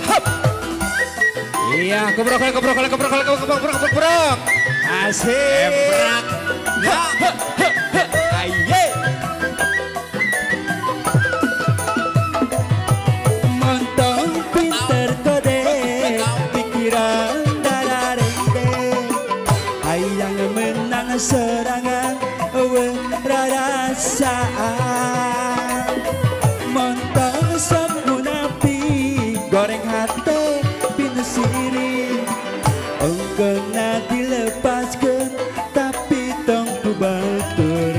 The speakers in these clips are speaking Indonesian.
Hop. Iya, kebrok. Asik. Ebrak. Aye. Montong pinter kode, pikiran darah rende. Hayang menang serangan, rasaan. Montong sok munafik, goreng hati, pintu siri. Ongkona dilepaskan, tapi tong ku batur.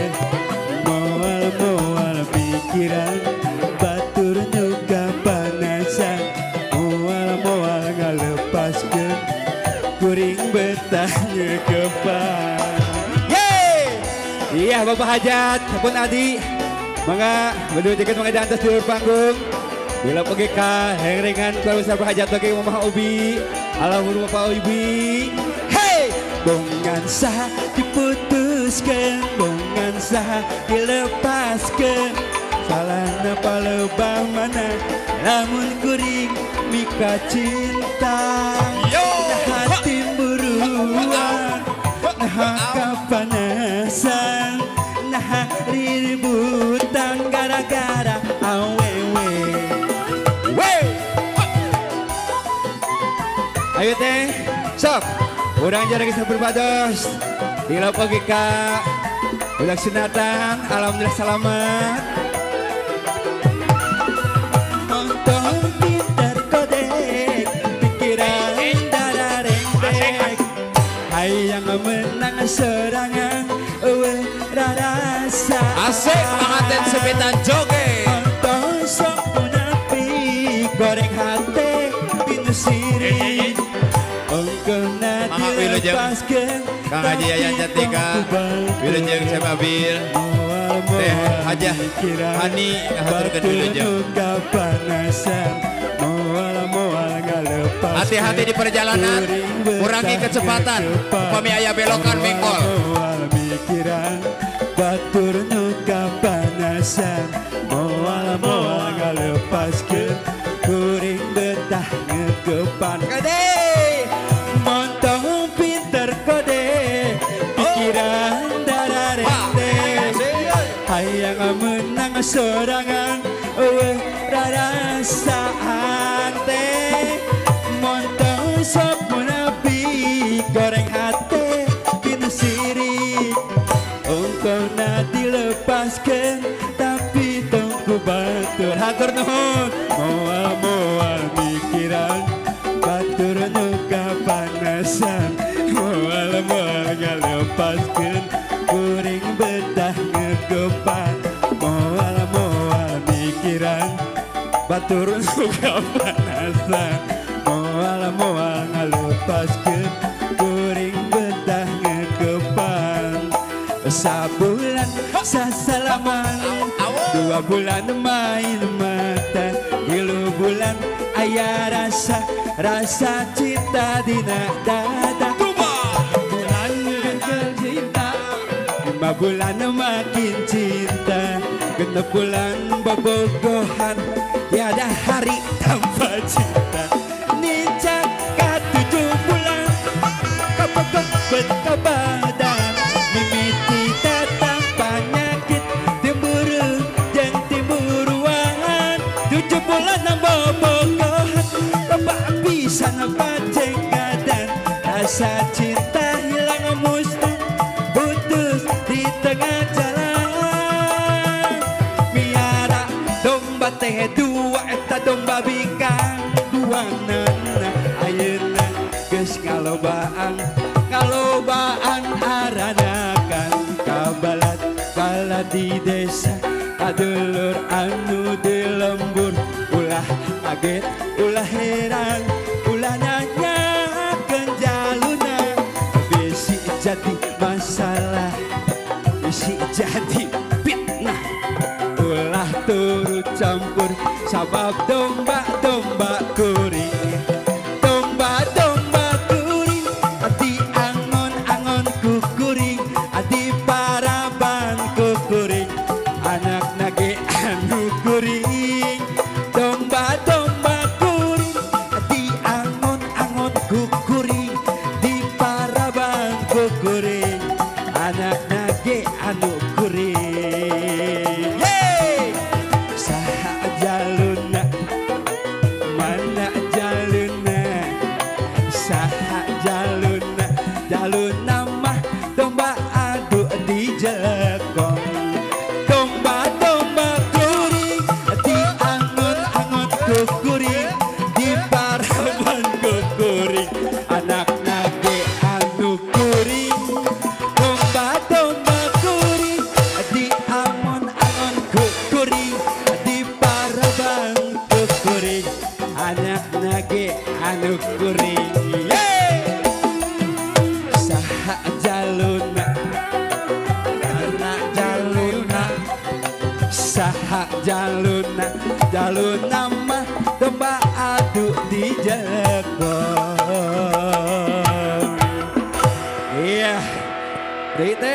Moal pikiran, batur juga panasan. Moal ngalepaskan, kuring betah ngekepan. Yeay! Iya Bapak Hajat, pun Adi. Mangga, berdua tiket mangga dantas di luar panggung. Bila pergi ke hengrengan keluarga besar berhajat bagi Mama Obi. Alhamdulillah Bapak Obi. Hey! Bongan sah diputuskan, bongan sah dilepaskan. Salah napa lebah mana, namun kuring mika cinta. Nah hati buruan, nah kapanasan, nah ributan gara-gara awewe. Ayo teh, sok, urang jarang bisa berbados. Bila pagi kak, udah sunatan, alhamdulillah selamat. Montong pintar kodek, pikiran darah rendek. Hayang menang serangan, rasa. Asik mangaten sepitan joget. Montong sok munafik, goreng hati, pintu siri. Ongkona dilepaskan, Kang Haji Yayan Cantika, Wilujeng sama Bil, Teh Hajah Hani ngaturkeun wilujeng. Hati-hati di perjalanan, kurangi kecepatan, upami aya belokan bengkol. Batur nuka panasan, moal ngalepaskeun, kuring betah ngekepan. Kade, montong pinter kode, pikiran darah rende. Hayang menang serangan, rasaan teh. Montong sok munafik, goreng hati, pintu siri. Ongkona dilepaskan, tapi tongku batur. Hatur nuhun, moal pikiran, batur nuka panasan. Moal ngalepaskan, kuring betah ngekepan. Moal pikiran, batur nuka panasan. Moal ngalepaskan, kuring betah ngekepan. Sabulan sasalaman, 2 bulan main mata, 3 bulan aya rasa cinta dina dada. 2 bulan cinta, 5 bulan makin cinta, 6 bulan bobogohan, tiada hari tanpa cinta. Ninjak ke 7 bulan, kabogoh berkabadan, mimiti datang penyakit, timburu jeung timburuan. 7 bulan bobogohan, loba pisan pacengadan, rasa cinta hilang musnah, putus di tengah jalan. Miara domba teh 2 eta domba bingkang 2 nana. Ayeuna geus ngalobaan aranakan kabalat kala di desa, kadulur anu di lembur. Ulah kaget, ulah heran, ulah nanyakeun jaluna. Bisi jadi masalah, bisi jadi fitnah. Ulah turut campur sabab domba-domba kuring. Domba-domba kuring, adi angon-angon kukuring, adi paraban kukuring, anak nage anu kuring. Domba-domba kuring, mana jaluna saha jaluna mah domba adu di jekong domba kuring di angon kuring di paraban kuring anak nage anu kuring domba kuring di angon kuring di paraban kuring anak nage anu kuring saha jaluna anak saha jaluna mah domba adu di jekong iya deui teh